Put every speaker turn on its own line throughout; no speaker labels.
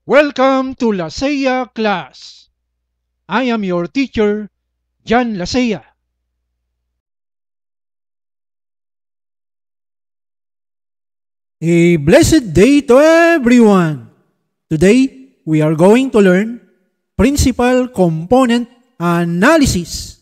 Welcome to Lasea class. I am your teacher, Jan Lasea.
A blessed day to everyone! Today, we are going to learn Principal Component Analysis.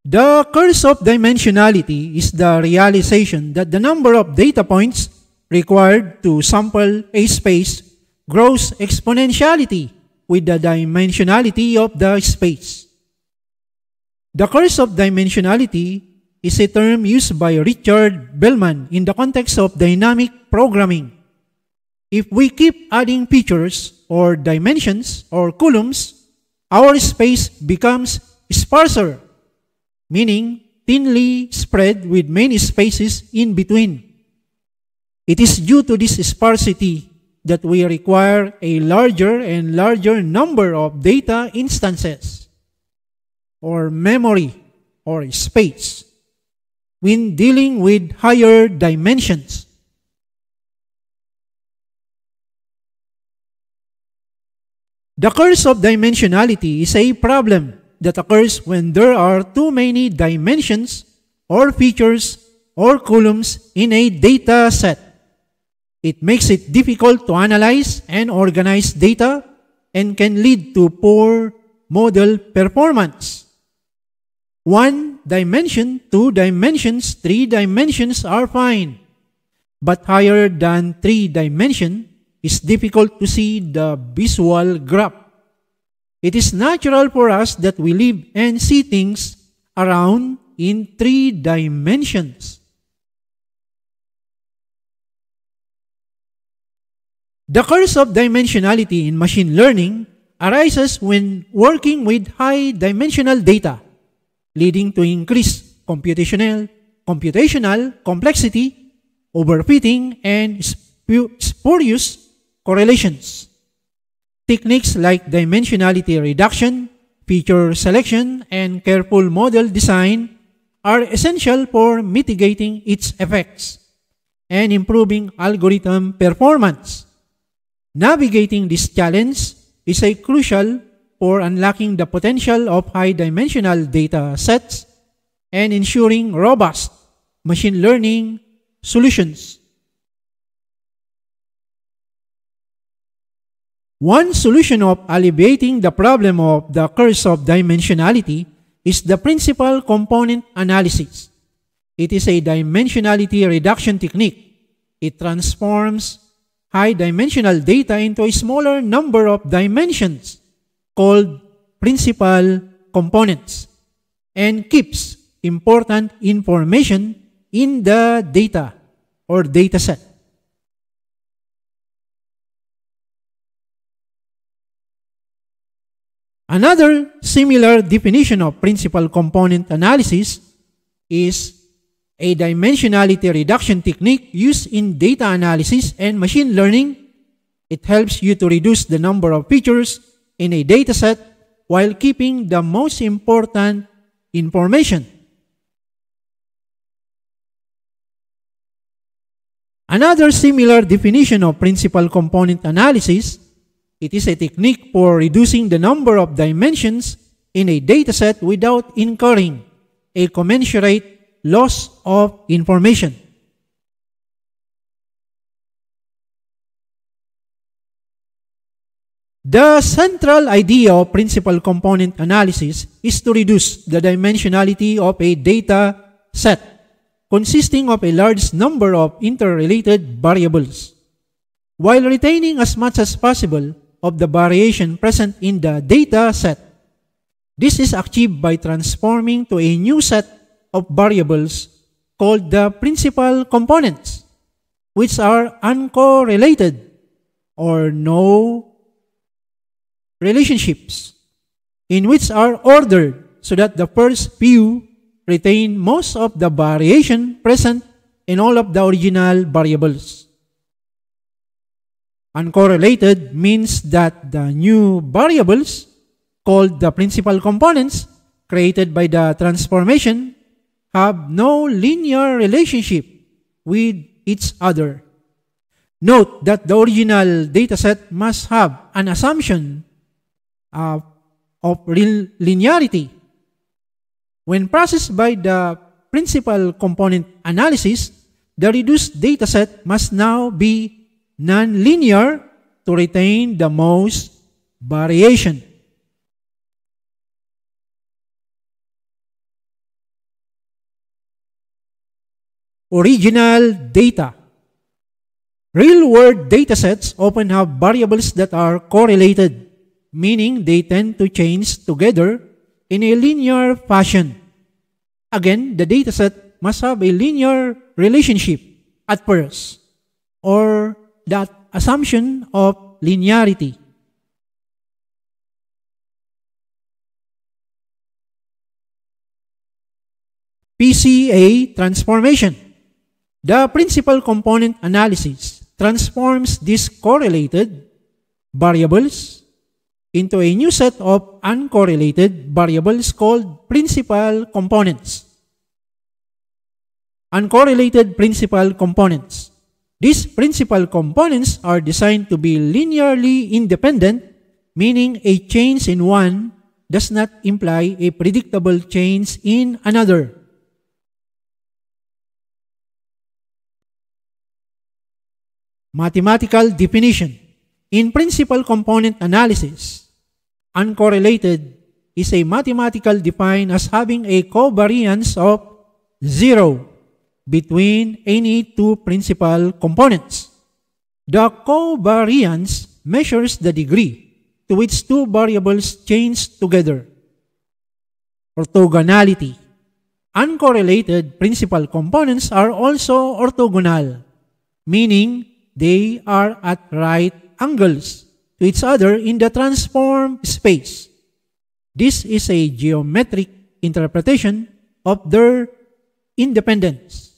The curse of dimensionality is the realization that the number of data points required to sample a space grows exponentially with the dimensionality of the space. The curse of dimensionality is a term used by Richard Bellman in the context of dynamic programming. If we keep adding features or dimensions or columns, our space becomes sparser, meaning thinly spread with many spaces in between. It is due to this sparsity that we require a larger and larger number of data instances, or memory, or space, when dealing with higher dimensions. The curse of dimensionality is a problem that occurs when there are too many dimensions or features or columns in a data set. It makes it difficult to analyze and organize data and can lead to poor model performance. 1 dimension, 2 dimensions, 3 dimensions are fine, but higher than 3 dimension is difficult to see the visual graph. It is natural for us that we live and see things around in 3 dimensions. The curse of dimensionality in machine learning arises when working with high-dimensional data, leading to increased computational complexity, overfitting, and spurious correlations. Techniques like dimensionality reduction, feature selection, and careful model design are essential for mitigating its effects and improving algorithm performance. Navigating this challenge is crucial for unlocking the potential of high-dimensional data sets and ensuring robust machine learning solutions. One solution of alleviating the problem of the curse of dimensionality is the principal component analysis. It is a dimensionality reduction technique. It transforms high-dimensional data into a smaller number of dimensions called principal components and keeps important information in the data or dataset. Another similar definition of principal component analysis is a dimensionality reduction technique used in data analysis and machine learning. It helps you to reduce the number of features in a dataset while keeping the most important information. Another similar definition of principal component analysis, it is a technique for reducing the number of dimensions in a dataset without incurring a commensurate loss of information. The central idea of principal component analysis is to reduce the dimensionality of a data set consisting of a large number of interrelated variables, while retaining as much as possible of the variation present in the data set. This is achieved by transforming to a new set of variables called the principal components, which are uncorrelated or no relationships, in which are ordered so that the first few retain most of the variation present in all of the original variables. Uncorrelated means that the new variables, called the principal components, created by the transformation, have no linear relationship with each other. Note that the original dataset must have an assumption of linearity. When processed by the principal component analysis, the reduced dataset must now be non-linear to retain the most variation. Original data. Real-world datasets often have variables that are correlated, meaning they tend to change together in a linear fashion. Again, the dataset must have a linear relationship at first, or that assumption of linearity. PCA transformation. The principal component analysis transforms these correlated variables into a new set of uncorrelated variables called principal components. Uncorrelated principal components. These principal components are designed to be linearly independent, meaning a change in one does not imply a predictable change in another. Mathematical definition. In principal component analysis, uncorrelated is a mathematical defined as having a covariance of 0 between any two principal components. The covariance measures the degree to which two variables change together. Orthogonality. Uncorrelated principal components are also orthogonal, meaning they are at right angles to each other in the transform space. This is a geometric interpretation of their independence.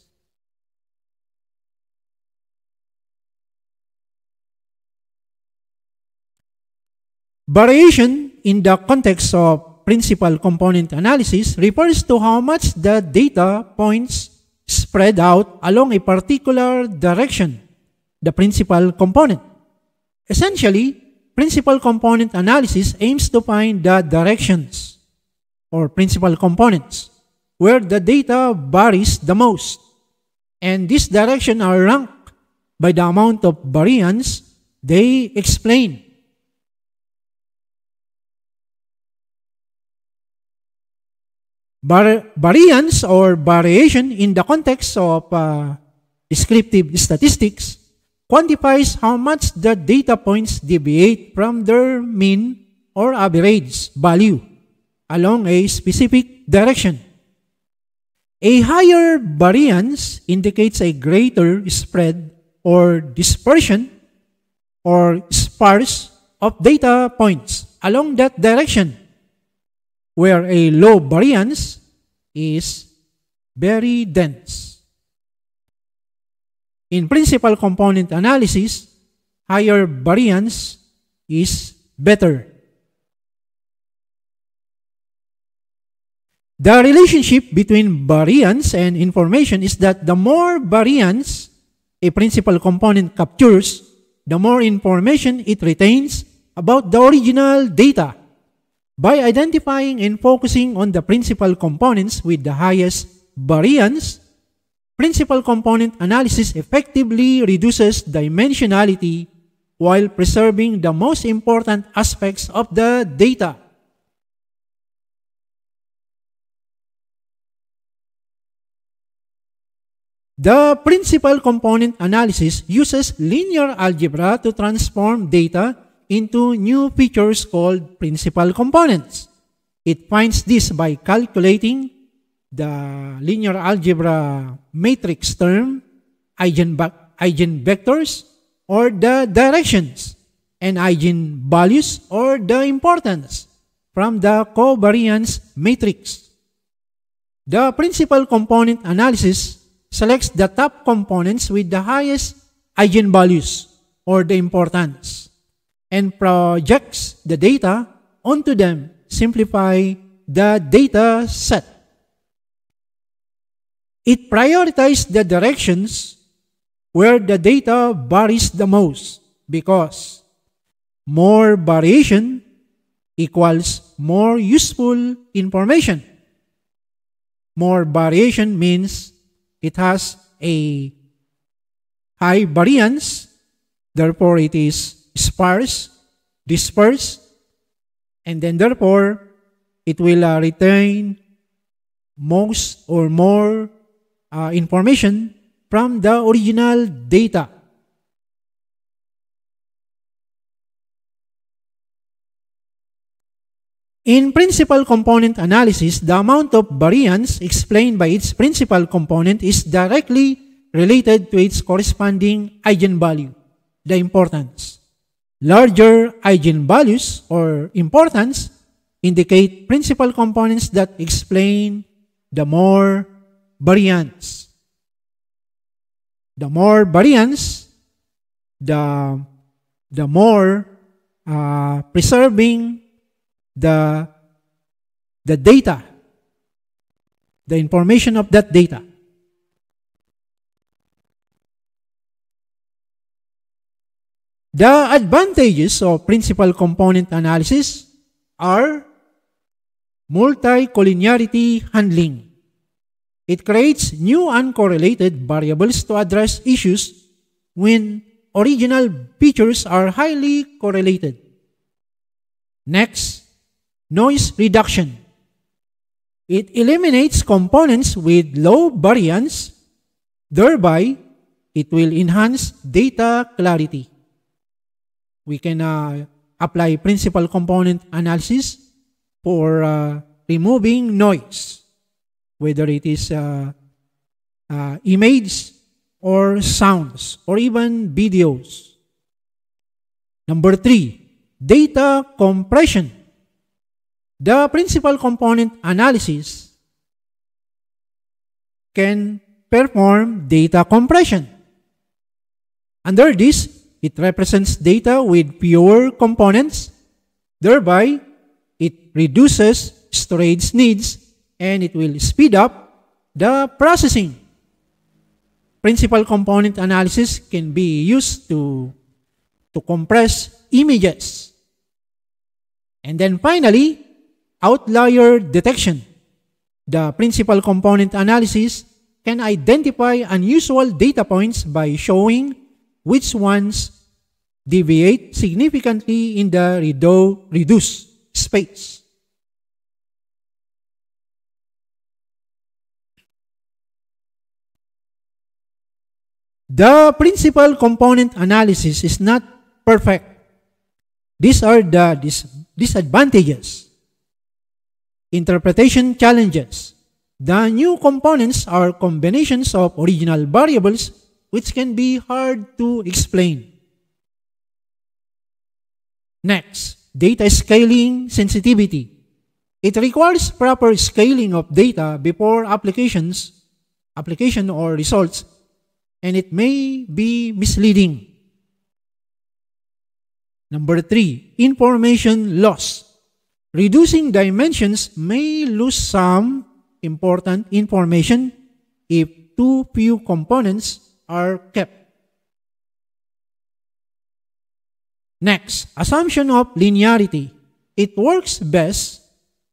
Variation in the context of principal component analysis refers to how much the data points spread out along a particular direction, the principal component. Essentially, principal component analysis aims to find the directions or principal components where the data varies the most, and these directions are ranked by the amount of variance they explain. Variance or variation in the context of descriptive statistics quantifies how much the data points deviate from their mean or average value along a specific direction. A higher variance indicates a greater spread or dispersion or sparse of data points along that direction, where a low variance is very dense. In principal component analysis, higher variance is better. The relationship between variance and information is that the more variance a principal component captures, the more information it retains about the original data. By identifying and focusing on the principal components with the highest variance, principal component analysis effectively reduces dimensionality while preserving the most important aspects of the data. The principal component analysis uses linear algebra to transform data into new features called principal components. It finds this by calculating the linear algebra matrix term, eigenvectors, or the directions, and eigenvalues, or the importance, from the covariance matrix. The principal component analysis selects the top components with the highest eigenvalues, or the importance, and projects the data onto them, simplify the data set. It prioritizes the directions where the data varies the most, because more variation equals more useful information. More variation means it has a high variance, therefore it is sparse, dispersed, and then therefore it will retain most or more information from the original data. In principal component analysis, the amount of variance explained by its principal component is directly related to its corresponding eigenvalue, the importance. Larger eigenvalues or importance indicate principal components that explain the more variance. The more variance, the more preserving the data, the information of that data. The advantages of principal component analysis are multi-collinearity handling. It creates new uncorrelated variables to address issues when original features are highly correlated. Next, noise reduction. It eliminates components with low variance, thereby it will enhance data clarity. We can apply principal component analysis for removing noise, whether it is image or sounds or even videos. Number 3, data compression. The principal component analysis can perform data compression. Under this, it represents data with fewer components, thereby it reduces storage needs and it will speed up the processing. Principal component analysis can be used to compress images. And then finally, outlier detection. The principal component analysis can identify unusual data points by showing which ones deviate significantly in the reduced space. The principal component analysis is not perfect. These are the disadvantages. Interpretation challenges. The new components are combinations of original variables which can be hard to explain. Next, data scaling sensitivity. It requires proper scaling of data before application or results, and it may be misleading. Number 3, information loss. Reducing dimensions may lose some important information if too few components are kept. Next, assumption of linearity. It works best,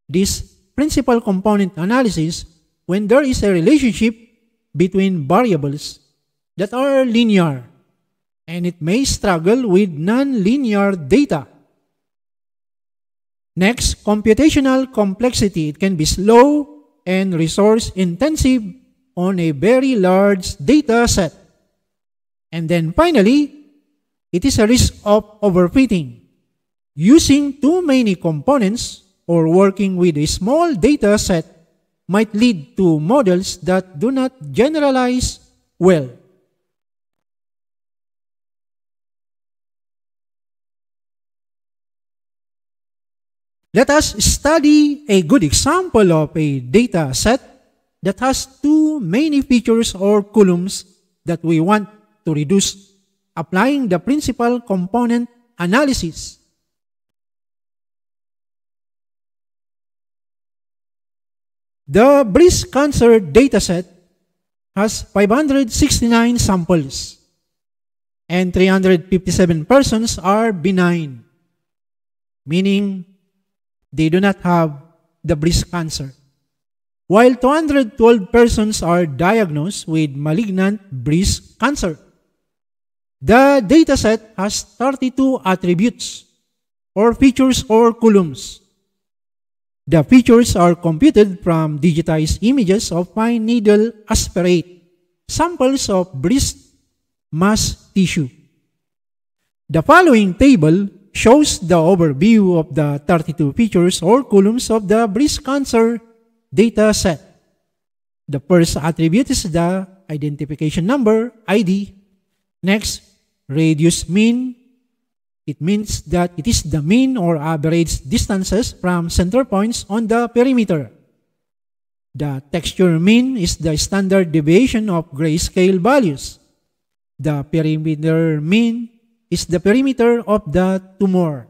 this principal component analysis, when there is a relationship between variables that are linear, and it may struggle with non-linear data. Next, computational complexity. It can be slow and resource-intensive on a very large data set. And then finally, it is a risk of overfitting. Using too many components or working with a small data set might lead to models that do not generalize well. Let us study a good example of a data set that has too many features or columns that we want to reduce, applying the principal component analysis. The breast cancer dataset has 569 samples. and 357 persons are benign, meaning they do not have the breast cancer, while 212 persons are diagnosed with malignant breast cancer. The dataset has 32 attributes or features or columns. The features are computed from digitized images of fine needle aspirate samples of breast mass tissue. The following table shows the overview of the 32 features or columns of the breast cancer data set. The first attribute is the identification number, ID. Next, radius mean. It means that it is the mean or average distances from center points on the perimeter. The texture mean is the standard deviation of grayscale values. The perimeter mean is the perimeter of the tumor.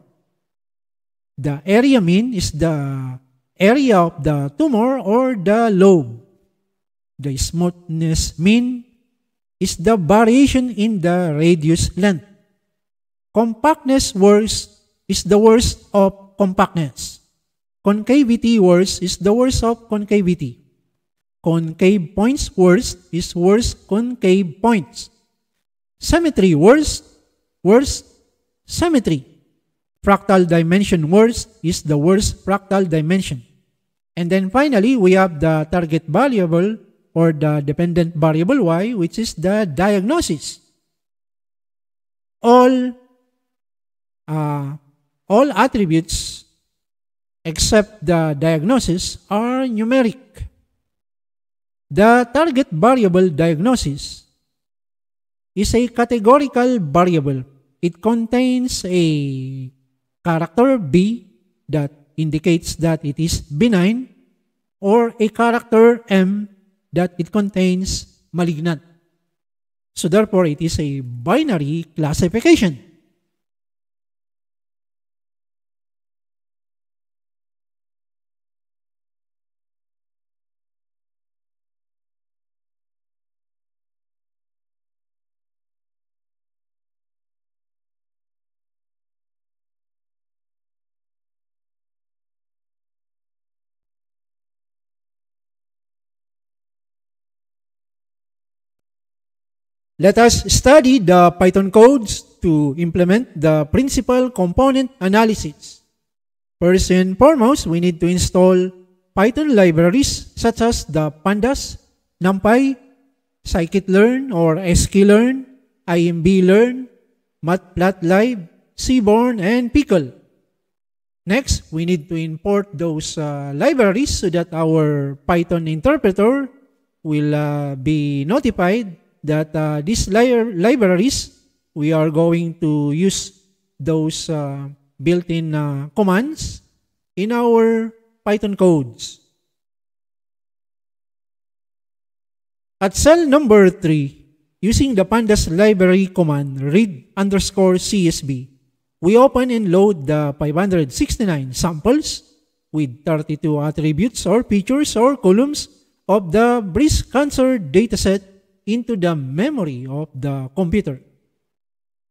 The area mean is the area of the tumor or the lobe. The smoothness mean is the variation in the radius length. Compactness worst is the worst of compactness. Concavity worst is the worst of concavity. Concave points worst is worst concave points. Symmetry worst symmetry. Fractal dimension worst is the worst fractal dimension. And then finally, we have the target variable or the dependent variable y, which is the diagnosis. All attributes except the diagnosis are numeric. The target variable diagnosis is a categorical variable. It contains a character B that indicates that it is benign or a character M that it contains malignant. So therefore, it is a binary classification. Let us study the Python codes to implement the principal component analysis. First and foremost, we need to install Python libraries such as the Pandas, NumPy, scikit-learn or sklearn, imblearn, matplotlib, Seaborn, and Pickle. Next, we need to import those libraries so that our Python interpreter will be notified that these libraries, we are going to use those built-in commands in our Python codes. At cell number 3, using the pandas library command read_csv, we open and load the 569 samples with 32 attributes or features or columns of the breast cancer dataset into the memory of the computer.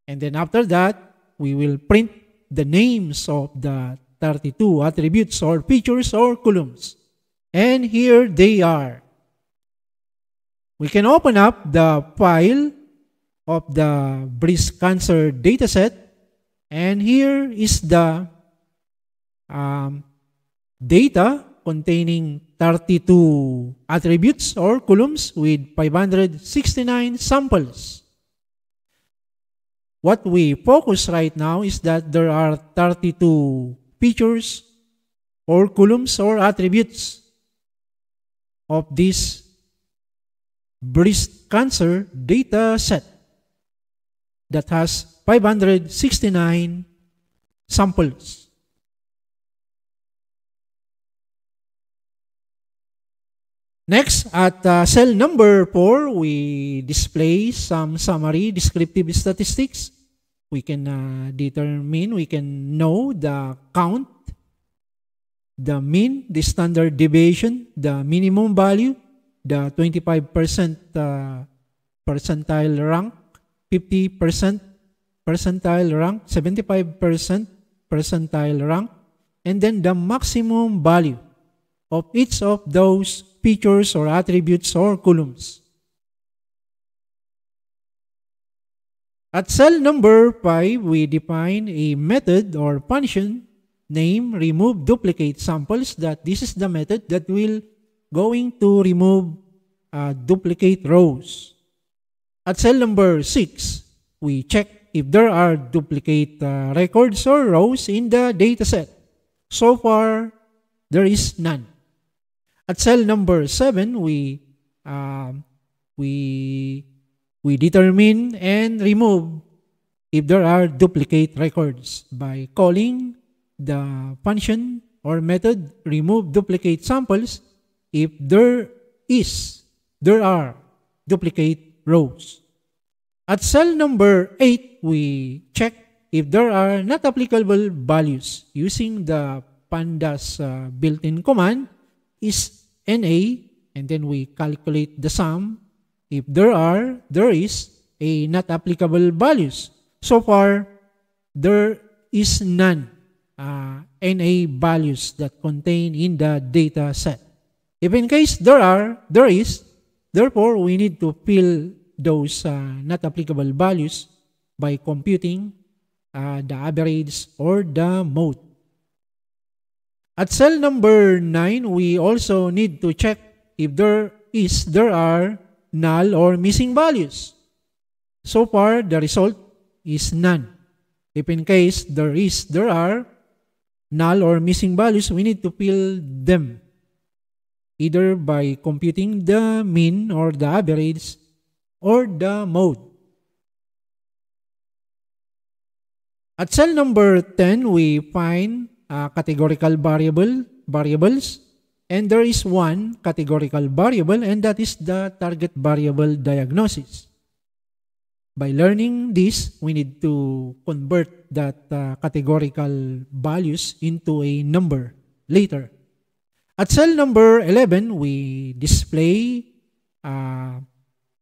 And then after that, we will print the names of the 32 attributes or features or columns. And here they are. We can open up the file of the breast cancer dataset, and here is the data containing 32 attributes or columns with 569 samples. What we focus right now is that there are 32 features or columns or attributes of this breast cancer data set that has 569 samples. Next, at cell number 4, we display some summary descriptive statistics. We can we can know the count, the mean, the standard deviation, the minimum value, the 25% percentile rank, 50% percentile rank, 75% percentile rank, and then the maximum value of each of those features or attributes or columns. At cell number 5, we define a method or function named remove duplicate samples. That this is the method that will going to remove duplicate rows. At cell number 6, we check if there are duplicate records or rows in the dataset. So far, there is none. At cell number 7, we determine and remove if there are duplicate records by calling the function or method remove duplicate samples if there are duplicate rows. At cell number 8, we check if there are not applicable values using the pandas built-in command is NA, and then we calculate the sum if there is a not applicable values. So far, there is none NA values that contain in the data set. If in case there is, therefore we need to fill those not applicable values by computing the average or the mode. At cell number 9, we also need to check if there are null or missing values. So far, the result is none. If in case there are null or missing values, we need to fill them either by computing the mean or the average or the mode. At cell number 10, we find categorical variables, and there is one categorical variable, and that is the target variable diagnosis. By learning this, we need to convert that categorical values into a number later. At cell number 11, we display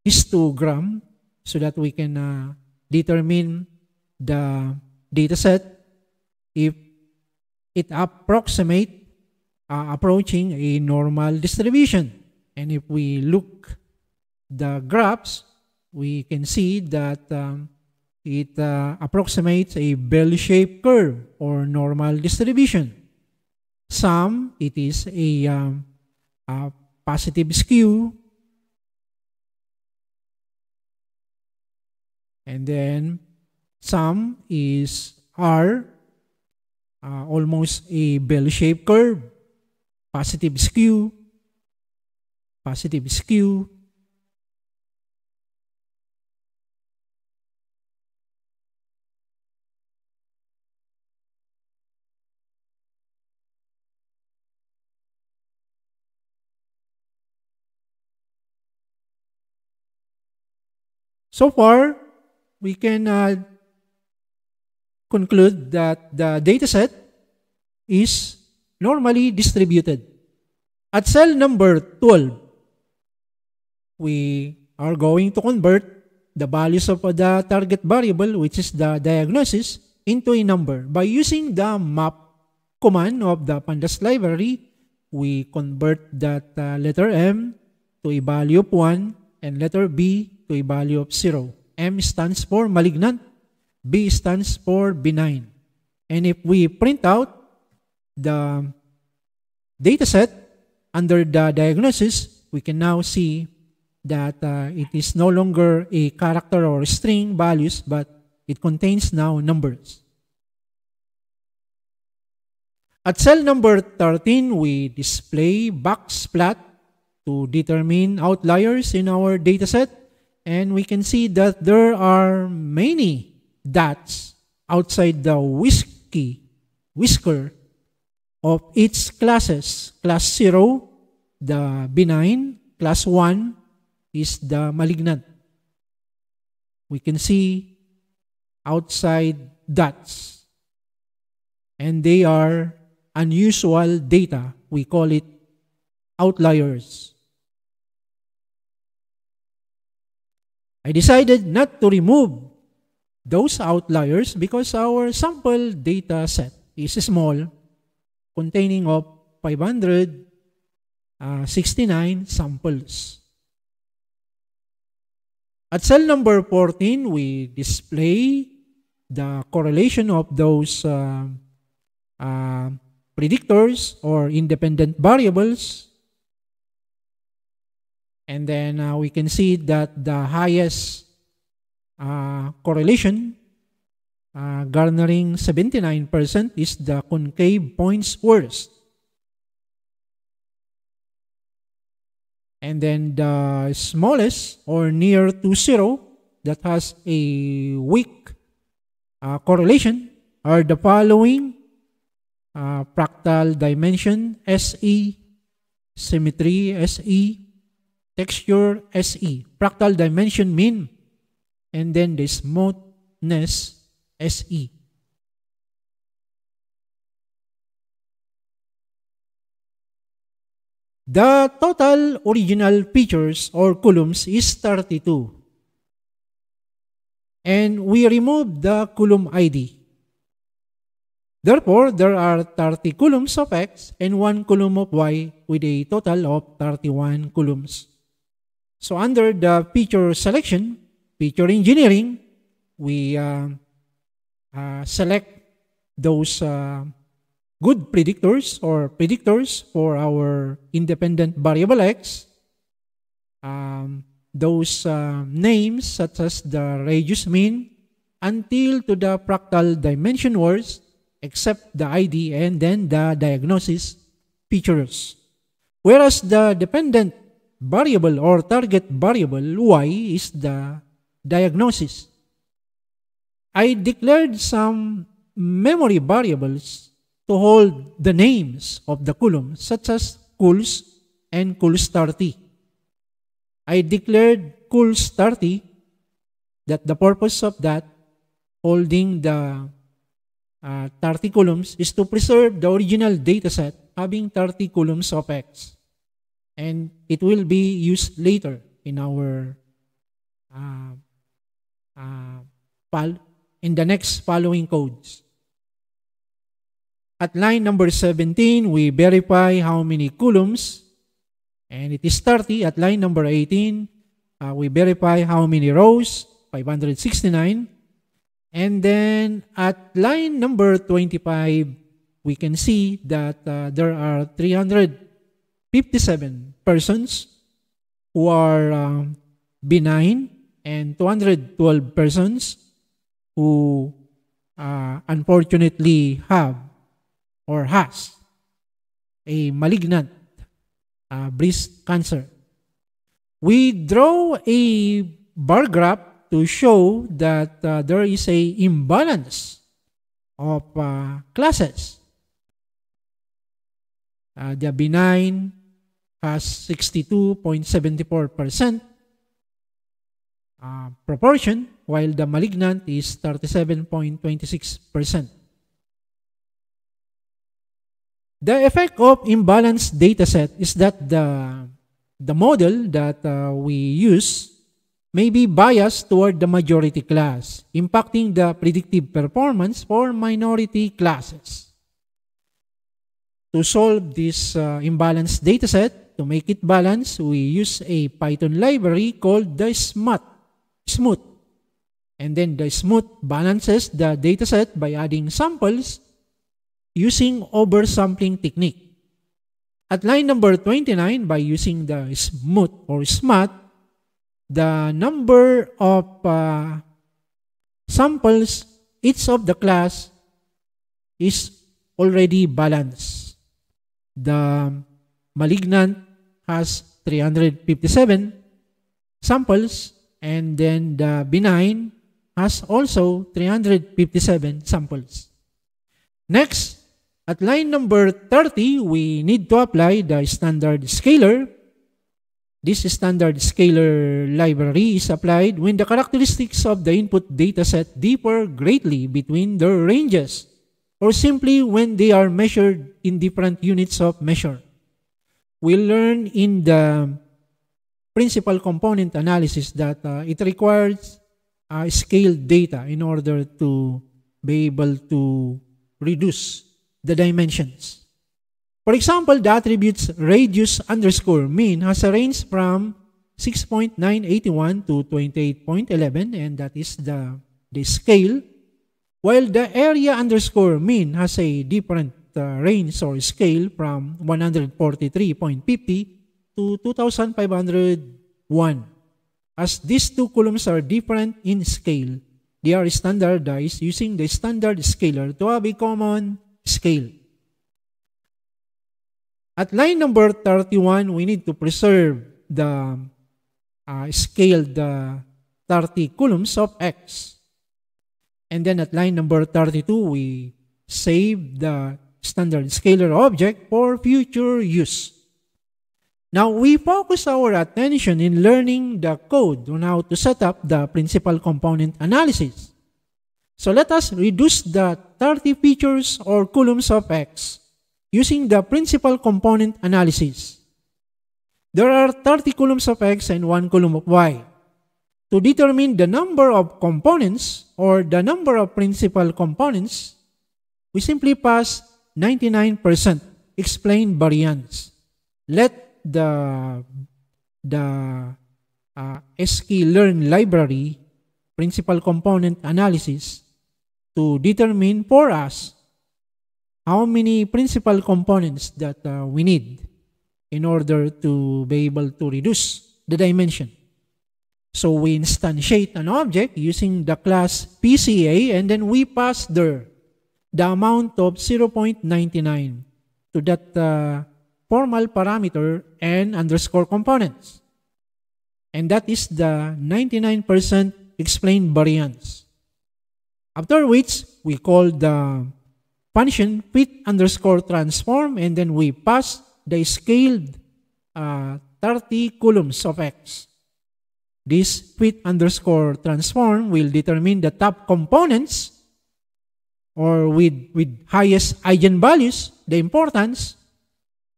histogram so that we can determine the dataset if it approaching a normal distribution. And if we look the graphs, we can see that it approximates a bell-shaped curve or normal distribution. Some, it is a positive skew, and then some are almost a bell-shaped curve, positive skew. So far, we can conclude that the dataset is normally distributed. At cell number 12, we are going to convert the values of the target variable, which is the diagnosis, into a number. By using the map command of the pandas library, we convert that letter M to a value of 1 and letter B to a value of 0. M stands for malignant, B stands for benign. And if we print out the dataset under the diagnosis, we can now see that it is no longer a character or string values, but it contains now numbers. At cell number 13, we display box plot to determine outliers in our dataset, and we can see that there are many dots outside the whisker of each classes. Class 0, the benign. Class 1 is the malignant. We can see outside dots, and they are unusual data. We call it outliers. I decided not to remove those outliers because our sample data set is small, containing of 569 samples. At cell number 14, we display the correlation of those predictors or independent variables. And then we can see that the highest correlation, garnering 79%, is the concave point squares. And then the smallest or near to zero that has a weak correlation are the following: fractal dimension SE, symmetry SE, texture SE, fractal dimension mean, and then the smoothness SE. The total original features or columns is 32. And we remove the column ID. Therefore, there are 30 columns of X and 1 column of Y with a total of 31 columns. So under the feature selection, feature engineering, we select those good predictors or predictors for our independent variable X. Those names such as the radius mean until to the fractal dimension words, except the ID and then the diagnosis features. Whereas the dependent variable or target variable Y is the diagnosis. I declared some memory variables to hold the names of the columns, such as cools and cools30. I declared cools30 that the purpose of that, holding the 30 columns, is to preserve the original dataset having 30 columns of X. And it will be used later in our in the next following codes. At line number 17, we verify how many columns, and it is 30. At line number 18, we verify how many rows, 569. And then at line number 25, we can see that there are 357 persons who are benign and 212 persons who unfortunately have or has a malignant breast cancer. We draw a bar graph to show that there is a imbalance of classes. The benign has 62.74% proportion, while the malignant is 37.26%. The effect of imbalanced dataset is that the model that we use may be biased toward the majority class, impacting the predictive performance for minority classes. To solve this imbalanced dataset, to make it balanced, we use a Python library called the smooth. And then the smooth balances the dataset by adding samples using oversampling technique. At line number 29, by using the smooth or SMAT, the number of samples each of the class is already balanced. The malignant has 357 samples, and then the benign has also 357 samples. Next, at line number 30, we need to apply the standard scaler. This standard scalar library is applied when the characteristics of the input dataset differ greatly between their ranges, or simply when they are measured in different units of measure. We learn in the principal component analysis that it requires scaled data in order to be able to reduce the dimensions. For example, the attributes radius underscore mean has a range from 6.981 to 28.11, and that is the scale, while the area underscore mean has a different range or scale from 143.50 to 2,501. As these two columns are different in scale, they are standardized using the standard scaler to have a common scale. At line number 31, we need to preserve the scaled 30 columns of X. And then at line number 32, we save the standard scalar object for future use. Now, we focus our attention in learning the code on how to set up the principal component analysis. So let us reduce the 30 features or columns of X using the principal component analysis. There are 30 columns of X and 1 column of Y. To determine the number of components or the number of principal components, we simply pass 99% explain variance. Let the sklearn library principal component analysis to determine for us how many principal components that we need in order to be able to reduce the dimension. So we instantiate an object using the class PCA, and then we pass there the amount of 0.99 to that formal parameter and underscore components. And that is the 99% explained variance. After which, we call the function fit underscore transform, and then we pass the scaled 30 columns of X. This fit underscore transform will determine the top components or with highest eigenvalues, the importance.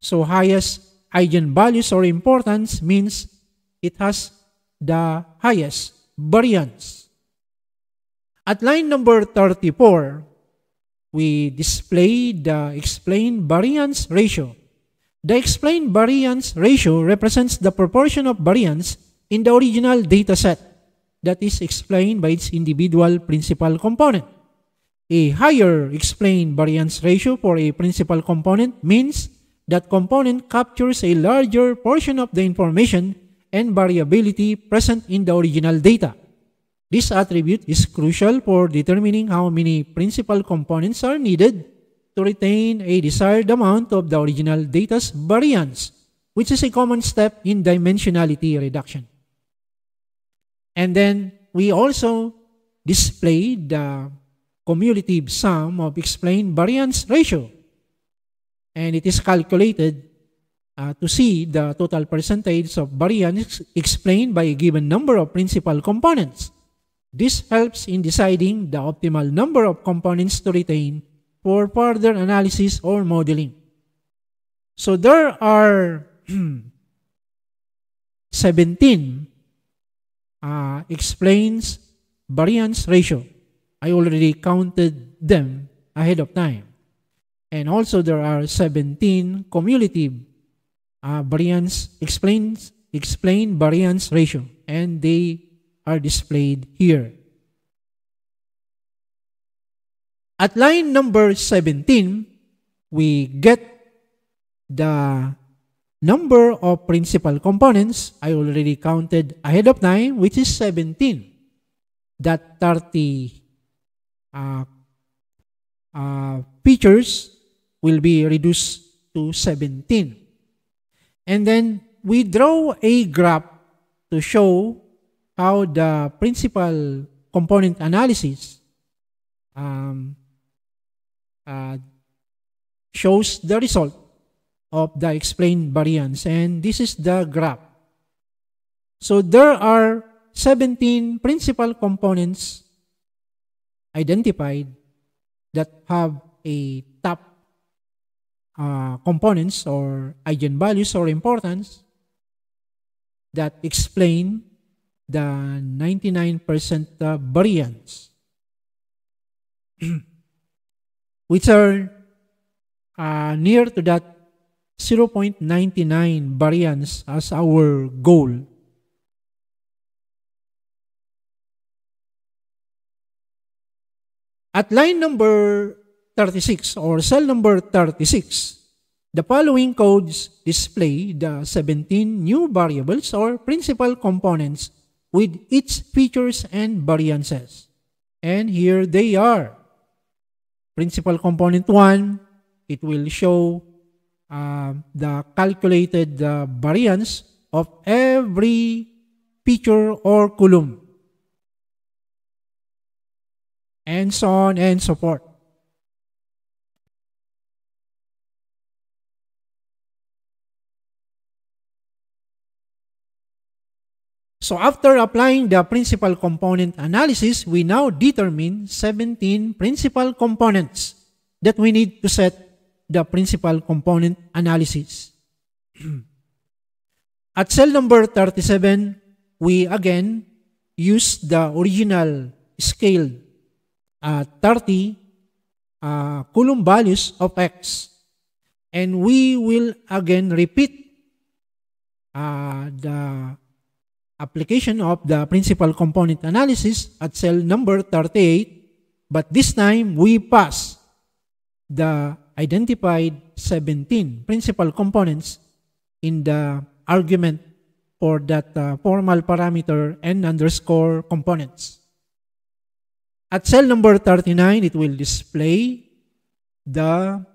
So highest eigenvalues or importance means it has the highest variance. At line number 34, we display the explained variance ratio. The explained variance ratio represents the proportion of variance in the original data set that is explained by its individual principal component. A higher explained variance ratio for a principal component means that component captures a larger portion of the information and variability present in the original data. This attribute is crucial for determining how many principal components are needed to retain a desired amount of the original data's variance, which is a common step in dimensionality reduction. And then we also display the cumulative sum of explained variance ratio. And it is calculated to see the total percentage of variance explained by a given number of principal components. This helps in deciding the optimal number of components to retain for further analysis or modeling. So there are 17 explains variance ratio. I already counted them ahead of time. And also there are 17 cumulative variance explained variance ratio, and they are displayed here. At line number 17, we get the number of principal components. I already counted ahead of time, which is 17. That 30 features will be reduced to 17. And then we draw a graph to show how the principal component analysis shows the result of the explained variance. And this is the graph. So there are 17 principal components identified that have a top components or eigenvalues or importance. that explain the 99% variance, which are near to that 0.99 variance as our goal. At line number 36 or cell number 36, the following codes display the 17 new variables or principal components with its features and variances. And here they are. Principal component 1, it will show the calculated variance of every feature or column, and so on and so forth. So after applying the principal component analysis, we now determine 17 principal components that we need to set the principal component analysis. At cell number 37, we again use the original scaled 30 column values of X. And we will again repeat the application of the principal component analysis at cell number 38, but this time we pass the identified 17 principal components in the argument for that formal parameter n underscore components. At cell number 39, it will display the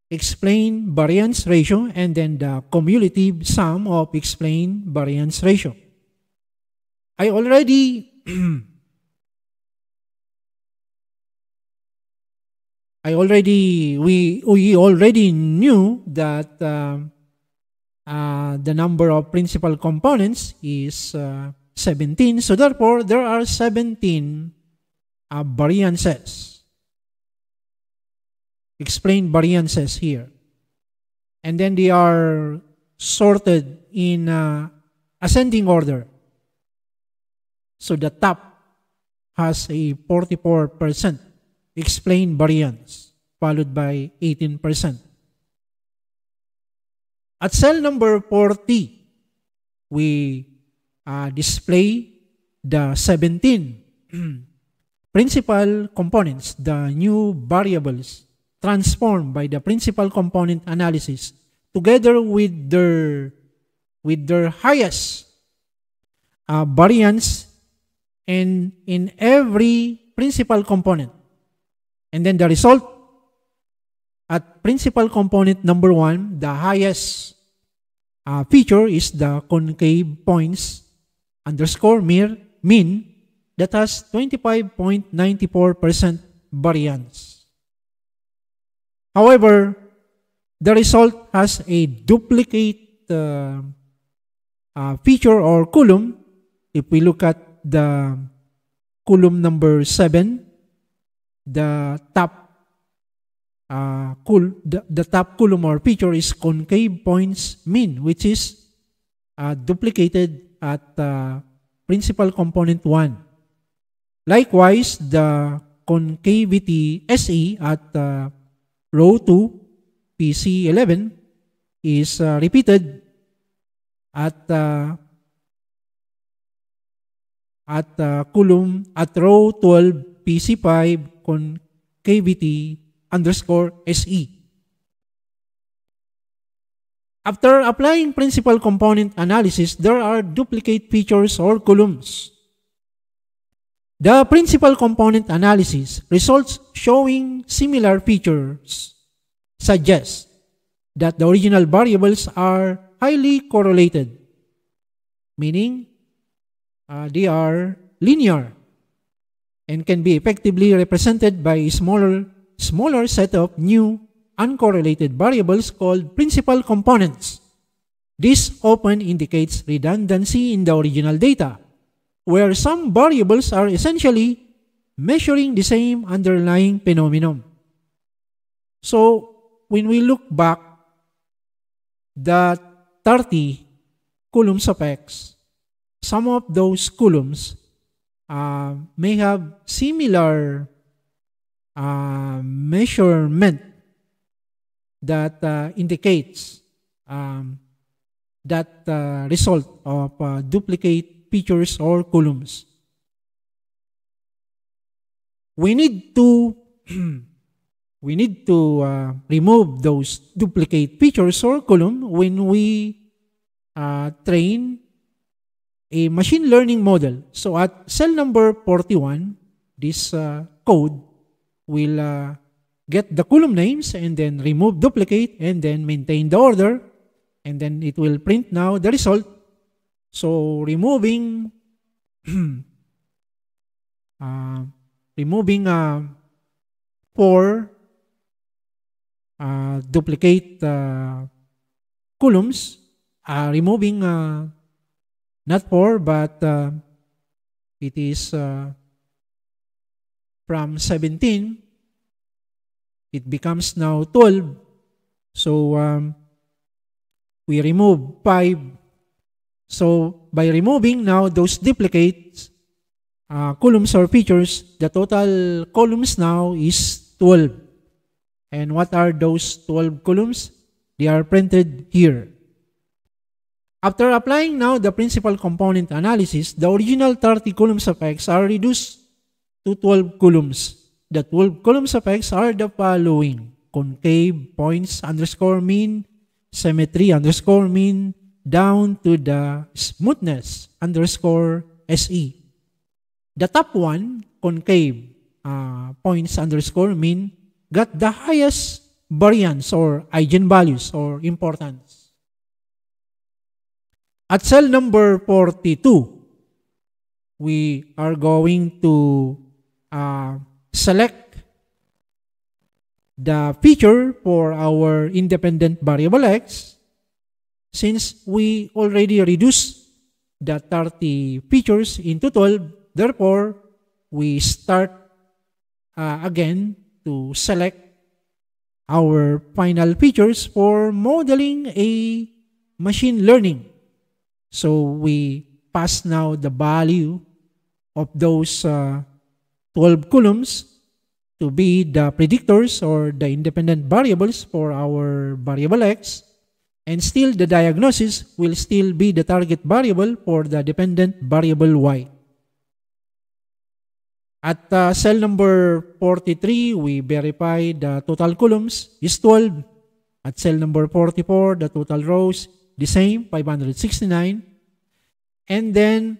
explained variance ratio and then the cumulative sum of explained variance ratio. We already knew that the number of principal components is 17. So therefore, there are 17 variances. Explained variances here. And then they are sorted in ascending order. So the top has a 44% explained variance, followed by 18%. At cell number 40, we display the 17 principal components, the new variables transformed by the principal component analysis together with their highest variance in every principal component. And then the result at principal component number 1, the highest feature is the concave points underscore mean that has 25.94% variance. However, the result has a duplicate feature or column. If we look at the column number 7, the top top column or feature is concave points mean, which is duplicated at principal component 1. Likewise, the concavity SE at row 2, PC11 is repeated at row 12, PC5, concavity underscore SE. After applying principal component analysis, there are duplicate features or columns. The principal component analysis results showing similar features suggest that the original variables are highly correlated, meaning they are linear and can be effectively represented by a smaller set of new uncorrelated variables called principal components. This often indicates redundancy in the original data, where some variables are essentially measuring the same underlying phenomenon. So, when we look back, the 30 coulombs of X, some of those coulombs may have similar measurement that indicates that result of duplicate features or coulombs. We need to remove those duplicate features or coulomb when we train a machine learning model. So at cell number 41, this code will get the column names and then remove duplicate and then maintain the order, and then it will print now the result. So removing four duplicate columns, removing not 4 but it is from 17, it becomes now 12. So we remove 5. So by removing now those duplicates columns or features, the total columns now is 12. And what are those 12 columns? They are printed here. After applying now the principal component analysis, the original 30 columns of X are reduced to 12 columns. The 12 columns of X are the following: concave, points underscore mean, symmetry underscore mean, down to the smoothness underscore SE. The top one, concave, points underscore mean, got the highest variance or eigenvalues or importance. At cell number 42, we are going to select the feature for our independent variable X. Since we already reduced the 30 features into 12, therefore, we start again to select our final features for modeling a machine learning. So we pass now the value of those 12 columns to be the predictors or the independent variables for our variable X, and still the diagnosis will still be the target variable for the dependent variable Y. At cell number 43, we verify the total columns is 12. At cell number 44, the total rows, the same, 569. And then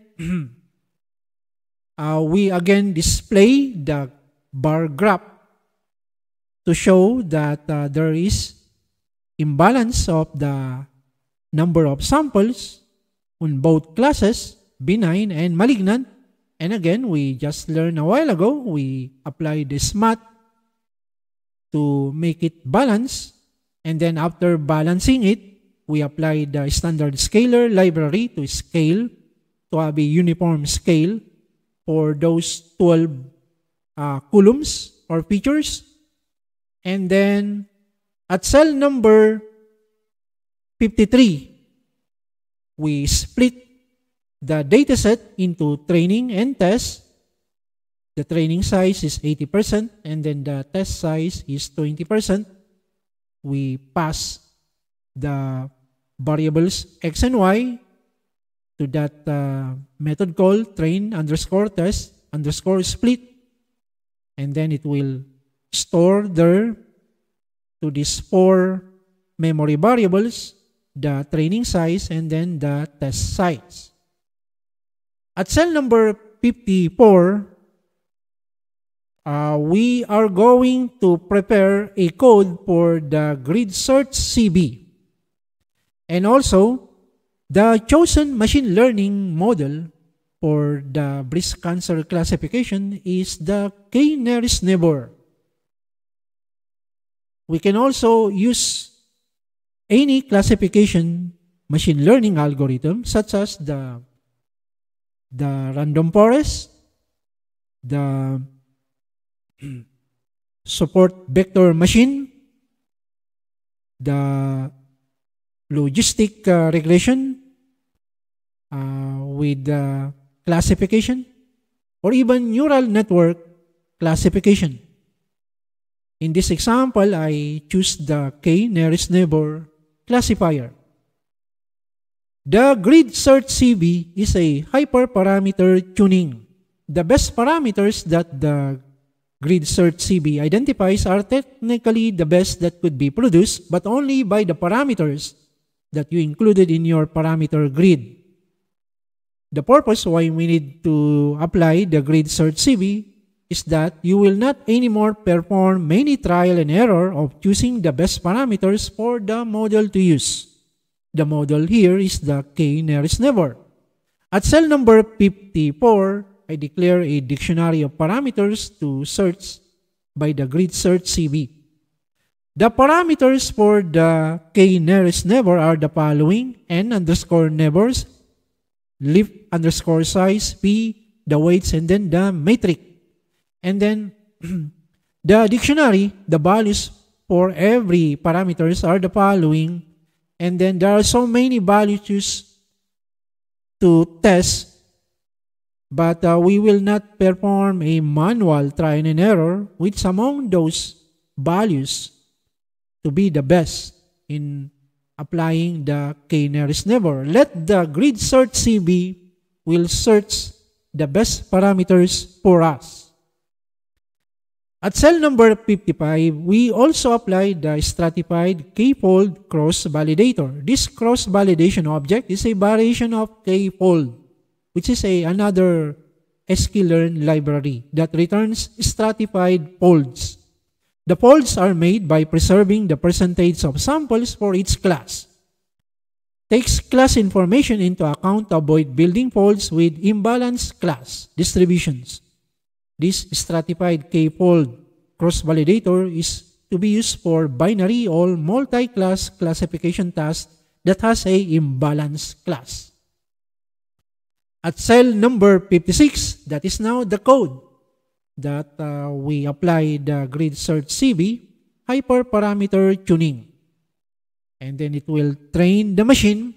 we again display the bar graph to show that there is imbalance of the number of samples on both classes, benign and malignant. And again, we just learned a while ago, we apply this math to make it balance. And then after balancing it, we apply the standard scalar library to scale to have a uniform scale for those 12 columns or features. And then at cell number 53, we split the dataset into training and test. The training size is 80% and then the test size is 20%. We pass the variables X and Y to that method called train underscore test underscore split, and then it will store there to these 4 memory variables, the training size and then the test size. At cell number 54, we are going to prepare a code for the grid search CB. And also, the chosen machine learning model for the breast cancer classification is the K-nearest neighbor. We can also use any classification machine learning algorithm such as the random forest, the support vector machine, the logistic regression, with classification or even neural network classification. In this example, I choose the k-nearest neighbor classifier. The grid search CV is a hyperparameter tuning. The best parameters that the grid search CV identifies are technically the best that could be produced, but only by the parameters that you included in your parameter grid. The purpose why we need to apply the grid search CV is that you will not anymore perform many trial and error of choosing the best parameters for the model to use. The model here is the k-nearest neighbor. At cell number 54, I declare a dictionary of parameters to search by the grid search CV. The parameters for the k-nearest neighbor are the following: n_neighbors, leaf underscore size, p, the weights, and then the metric. And then the dictionary, the values for every parameters are the following. And then there are so many values to test, but we will not perform a manual trial and error which among those values to be the best in applying the k-nearest neighbor. Let the grid search CV will search the best parameters for us. At cell number 55, we also apply the stratified k-fold cross-validator. This cross-validation object is a variation of k-fold, which is another sklearn library that returns stratified folds. The folds are made by preserving the percentage of samples for each class. Takes class information into account to avoid building folds with imbalanced class distributions. This stratified k-fold cross-validator is to be used for binary or multi-class classification tasks that has a imbalanced class. At cell number 56, that is now the code that we apply the grid search CV hyperparameter tuning. And then it will train the machine,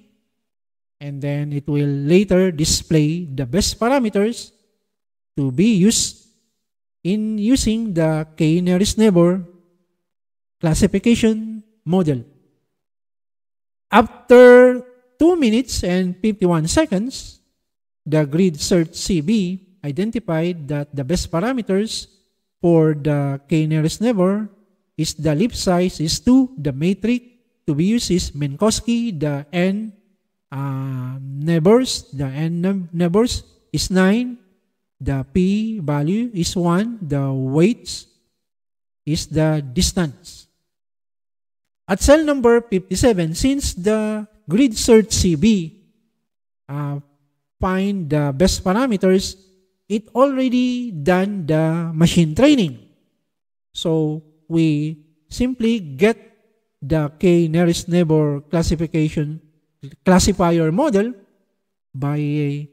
and then it will later display the best parameters to be used in using the k-nearest neighbor classification model. After 2 minutes and 51 seconds, the grid search CV identified that the best parameters for the k-nearest neighbor is the leaf size is 2, the metric to be used is Minkowski, the n neighbors is 9, the p value is 1, the weights is the distance. At cell number 57, since the grid search CV find the best parameters, it already done the machine training. So we simply get the k-nearest neighbor classifier model by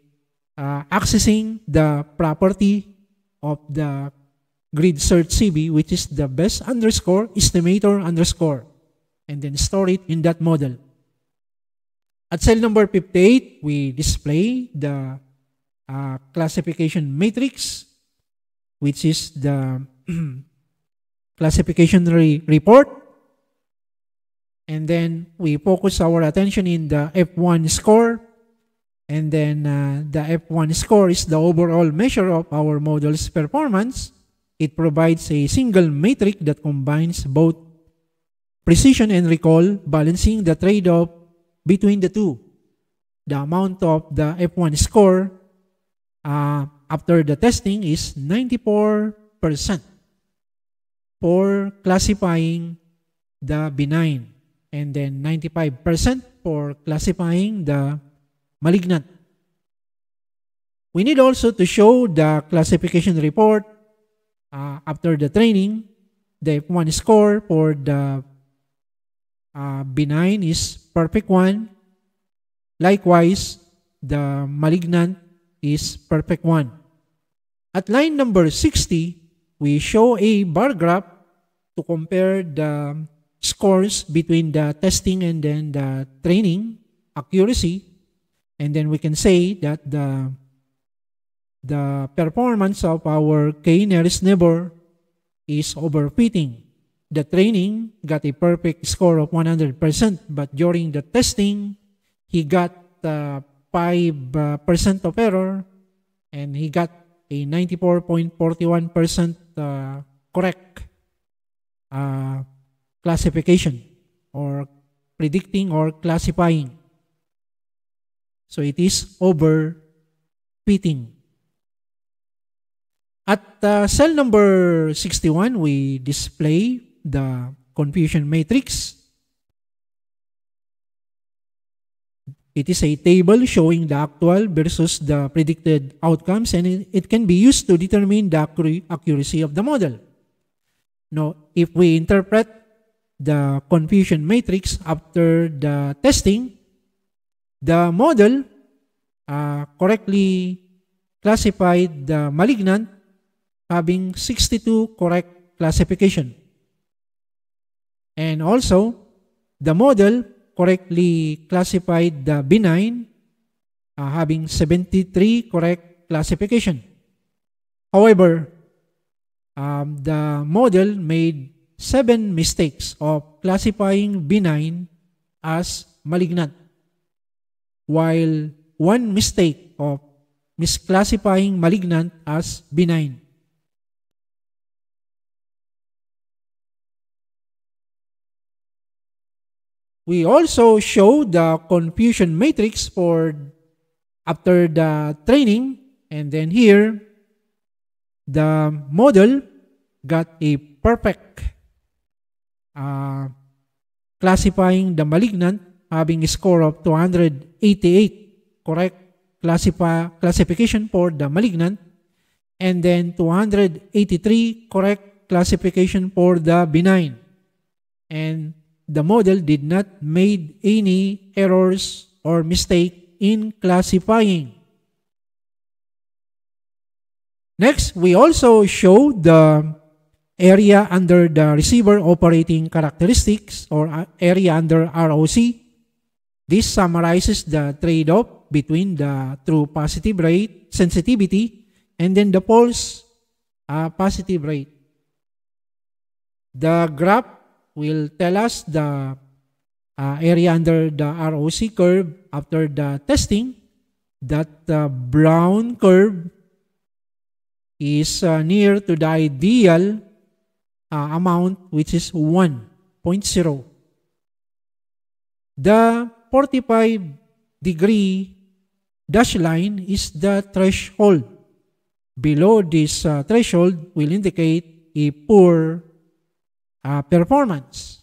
accessing the property of the grid search CV, which is the best underscore estimator underscore, and then store it in that model. At cell number 58, we display the classification matrix, which is the classification report. And then we focus our attention in the F1 score. And then the F1 score is the overall measure of our model's performance. It provides a single metric that combines both precision and recall, balancing the trade-off between the two. The amount of the F1 score after the testing is 94% for classifying the benign, and then 95% for classifying the malignant. We need also to show the classification report after the training. The F1 score for the benign is perfect 1. Likewise, the malignant is perfect 1. At line number 60, we show a bar graph to compare the scores between the testing and then the training accuracy. And then we can say that the performance of our k-nearest neighbor is overfitting. The training got a perfect score of 100%, but during the testing, he got 5% of error, and he got a 94.41% correct classification or predicting or classifying. So it is overfitting. At cell number 61, we display the confusion matrix. It is a table showing the actual versus the predicted outcomes, and it can be used to determine the accuracy of the model. Now, if we interpret the confusion matrix after the testing, the model correctly classified the malignant having 62 correct classification. And also, the model correctly classified the benign having 73 correct classification. However, the model made 7 mistakes of classifying benign as malignant, while 1 mistake of misclassifying malignant as benign. We also show the confusion matrix for after the training, and then here the model got a perfect classifying the malignant having a score of 288 correct classification for the malignant, and then 283 correct classification for the benign. And the model did not made any errors or mistake in classifying. Next, we also show the area under the receiver operating characteristics or area under ROC. This summarizes the trade-off between the true positive rate sensitivity and then the false positive rate. The graph will tell us the area under the ROC curve after the testing, that the brown curve is near to the ideal amount, which is 1.0. The 45-degree dashed line is the threshold. Below this threshold will indicate a poor performance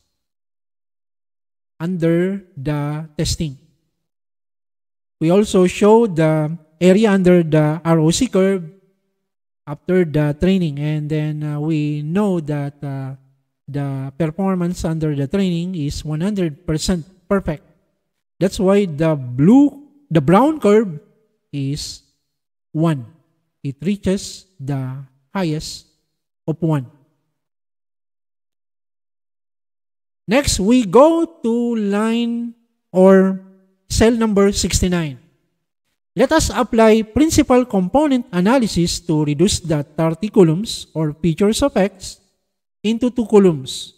under the testing. We also show the area under the ROC curve after the training, and then we know that the performance under the training is 100% perfect. That's why the brown curve is 1. It reaches the highest of 1. Next, we go to line or cell number 69. Let us apply principal component analysis to reduce the 30 columns or features of X into 2 columns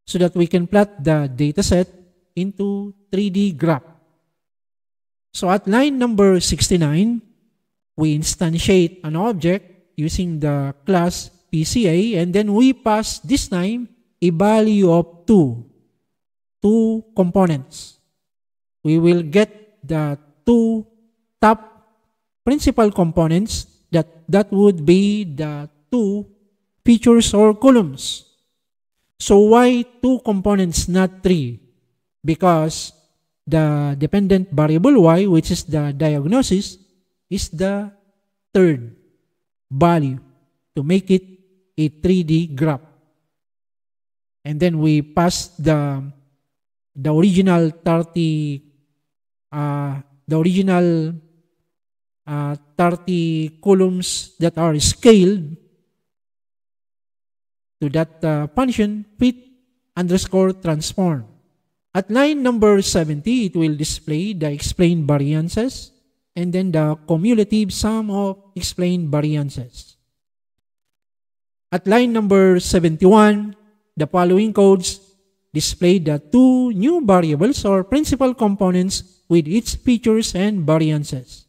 so that we can plot the dataset into 3D graph. So at line number 69, we instantiate an object using the class PCA, and then we pass this time a value of 2 components. We will get the 2 top principal components that would be the 2 features or columns. So why 2 components, not 3? Because the dependent variable y, which is the diagnosis, is the 3rd value to make it a 3D graph. And then we pass the original 30 columns that are scaled to that function fit_transform. At line number 70, it will display the explained variances and then the cumulative sum of explained variances. At line number 71, the following codes display the two new variables or principal components with its features and variances.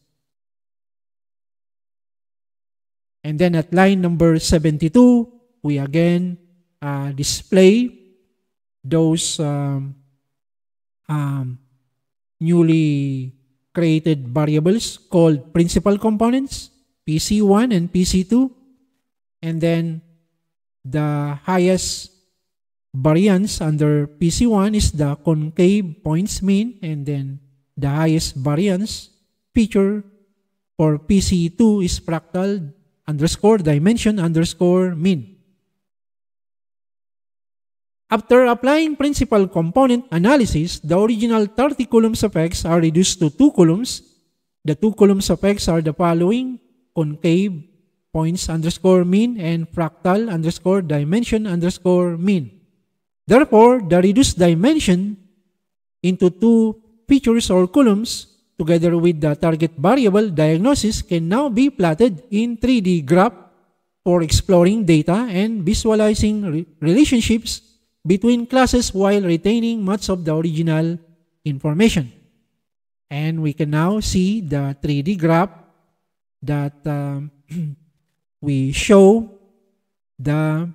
And then at line number 72, we again display those newly created variables called principal components, PC1 and PC2, and then the highest variance under PC1 is the concave points mean, and then the highest variance feature for PC2 is fractal underscore dimension underscore mean. After applying principal component analysis, the original 30 columns of X are reduced to 2 columns. The 2 columns of X are the following: concave points underscore mean and fractal underscore dimension underscore mean. Therefore, the reduced dimension into 2 features or columns together with the target variable diagnosis can now be plotted in 3D graph for exploring data and visualizing relationships between classes while retaining much of the original information. And we can now see the 3D graph that we show the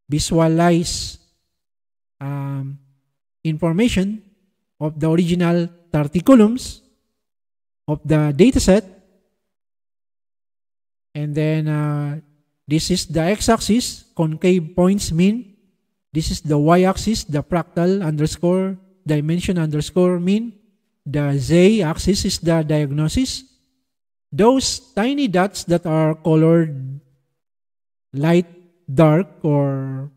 visualized information of the original 30 columns of the dataset. And then this is the x-axis, concave points mean. This is the y-axis, the fractal underscore dimension underscore mean. The z-axis is the diagnosis. Those tiny dots that are colored light dark or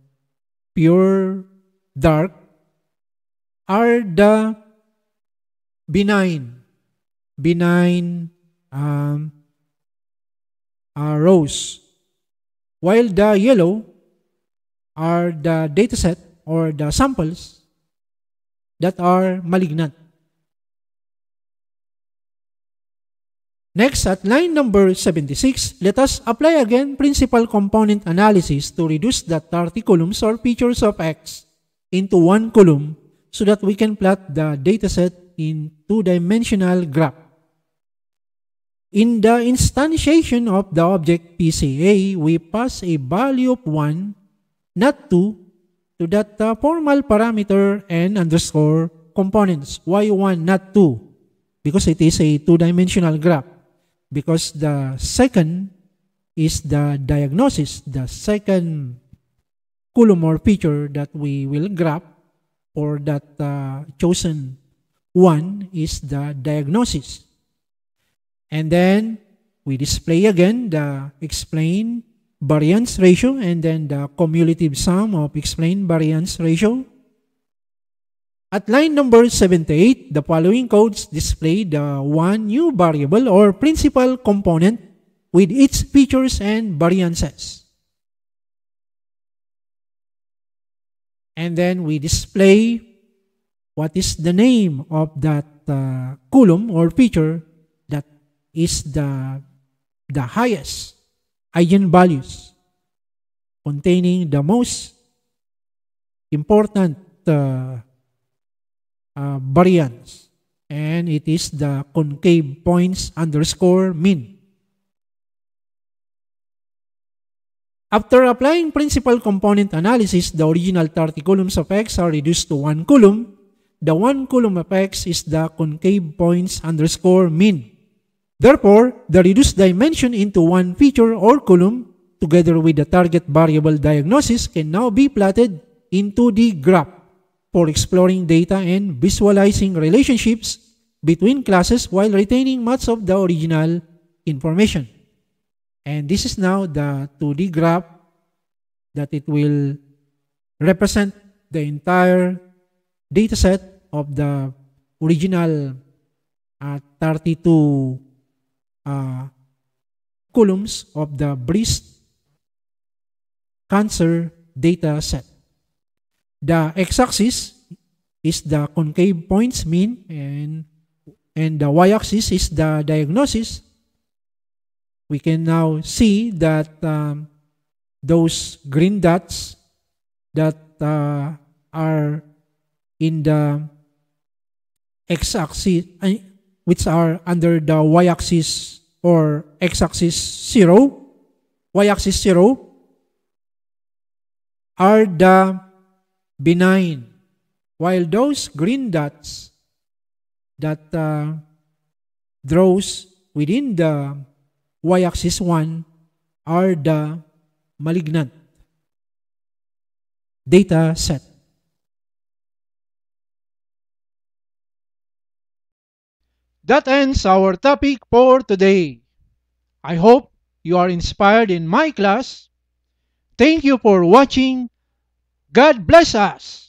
pure dark are the benign rows, while the yellow are the dataset or the samples that are malignant. Next, at line number 76, let us apply again principal component analysis to reduce the 30 columns or features of X into 1 column so that we can plot the dataset in 2-dimensional graph. In the instantiation of the object PCA, we pass a value of 1, not 2, to that formal parameter n underscore components. Why 1, not 2? Because it is a 2-dimensional graph. Because the second is the diagnosis, the second column or feature that we will graph, or that chosen one is the diagnosis. And then we display again the explained variance ratio and then the cumulative sum of explained variance ratio. At line number 78, the following codes display the one new variable or principal component with its features and variances. And then we display what is the name of that column or feature that is the highest eigenvalues containing the most important variance, and it is the concave points underscore mean. After applying principal component analysis, the original 30 columns of X are reduced to 1 column. The 1 column of X is the concave points underscore mean. Therefore, the reduced dimension into 1 feature or column together with the target variable diagnosis can now be plotted in 2D graph for exploring data and visualizing relationships between classes while retaining much of the original information. And this is now the 2D graph that it will represent the entire dataset of the original 32 columns of the breast cancer data set. The x-axis is the concave points mean, and and the y-axis is the diagnosis, we can now see that those green dots that are in the x-axis, which are under the y-axis or x-axis 0, y-axis 0, are the benign, while those green dots that draws within the y-axis 1 are the malignant data set.
That ends our topic for today. I hope you are inspired in my class. Thank you for watching. God bless us.